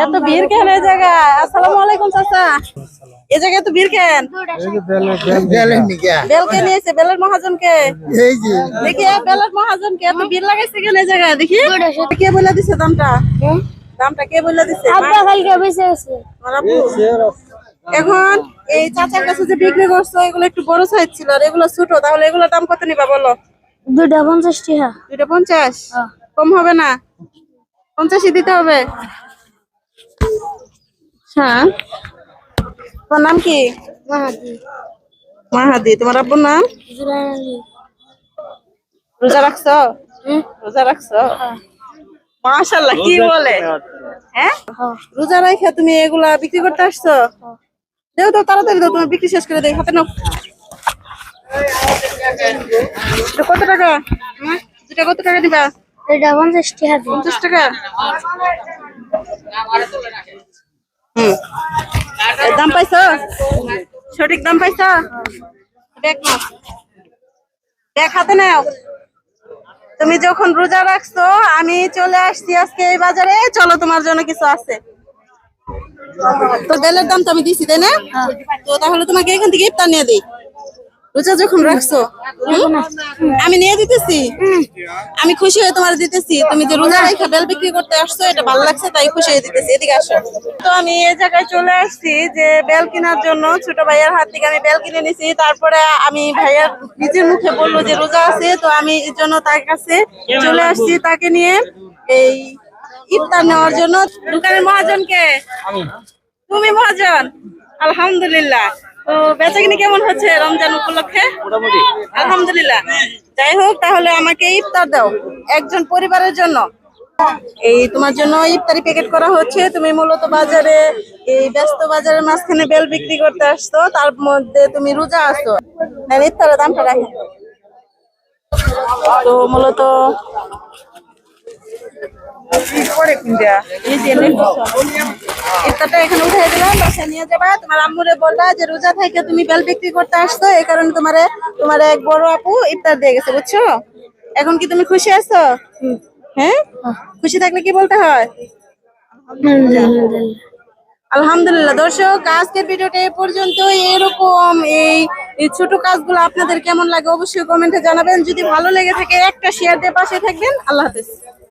এত ভিড় কেন এই জায়গায়? আসসালামু আলাইকুম চাচা। এই জায়গায় তো ভিড় কেন? বেলকে নিয়েছে, বেলের মহাজনকে। দেখি বেলের মহাজনকে এত ভিড় লাগাইছে কেন এই জায়গায়? দেখি কে বলে দিছে দামটা? দামটা কে বলে দিছে? আমার আব্বু। এখন এই চাচার কাছে যে বিক্রি করছো এগুলো একটু বড় সাইজ ছিল, আর এগুলো ছোট, তাহলে এগুলোর দাম কত নিবা বলো? 250 টাকা। 250? কম হবে না? 50ই দিতে হবে। হ্যাঁ, তোমার নাম কি? মাহাদি। মাহাদি। তোমার আব্বুর নাম? জুরাইর আলী। রোজা রাখছো? রোজা রাখছো? মাশাআল্লাহ, কি বলে? হ্যাঁ, রোজা রাখা তুমি এগুলা বিক্রি করতে আসছো? দেও তো, তাড়াতাড়ি দাও, তোমার বিক্রি শেষ করে দেই। হাতে নাও। এটা কত টাকা? এটা কত টাকা দিবা? এটা 50 টাকা। 50 টাকা? এর দাম পাইছো? সঠিক দাম পাইছো? দেখ না, দেখ, হাতে নাও। তুমি যখন রোজা রাখছো আমি চলে আসছি আজকে এই বাজারে, চলো তোমার জন্য কিছু আছে। তো বেলের দাম তো আমি দিছি, তাই না? তো তাহলে তোমাকে এখান থেকে ইফতার নিয়ে দিই। রোজা যখন রাখছো আমি নিয়ে দিতেছি। আমি খুশি হয়ে তোমার দিতেছি। তুমি যে রোজা রাখা বেল বিক্রি করতে আসছো এটা ভালো লাগছে, তাই খুশি হয়ে দিতেছি। এদিকে আসো। তো আমি এই জায়গায় চলে আসছি যে বেল কেনার জন্য। ছোট ভাইয়ার হাত থেকে আমি বেল কিনে নিছি। তারপরে আমি ভাইয়ার নিজের মুখে বললো যে রোজা আছে, তো আমি এর জন্য তার কাছে চলে আসছি তাকে নিয়ে এই ইফতার নেওয়ার জন্য। দোকানের মহাজনকে? তুমি মহাজন? আলহামদুলিল্লাহ। তো বেচাকিনি কেমন হচ্ছে রমজান উপলক্ষে? আলহামদুলিল্লাহ। যাই হোক, তাহলে আমাকে ইফতার দাও একজন পরিবারের জন্য। এই তোমার জন্য ইফতারি প্যাকেট করা হচ্ছে। তুমি মূলত বাজারে, এই ব্যস্ত বাজারের মাঝখানে বেল বিক্রি করতে আসছো, তার মধ্যে তুমি রোজা আসছো। ইফতারের দামটা রাখেন। তো মূলত ইফতারটা এখানে উঠাই দিলাম, বাসায় নিয়ে যাবা। তোমার আম্মুরে বলবা যে রোজা থেকে তুমি বেল বিক্রি করতে আসছো, এই কারণে তোমার এক বড় আপু ইফতার দিয়ে গেছে, বুঝছো? এখন কি তুমি খুশি আছো? হ্যাঁ, খুশি থাকলে কি বলতে হয়? আলহামদুলিল্লাহ। দর্শক, আজকের ভিডিওটা এই পর্যন্ত। এরকম এই ছোট কাজগুলো আপনাদের কেমন লাগে অবশ্যই কমেন্টে জানাবেন। যদি ভালো লেগে থাকে একটা শেয়ার দিয়ে পাশে থাকবেন। আল্লাহ হাফেজ।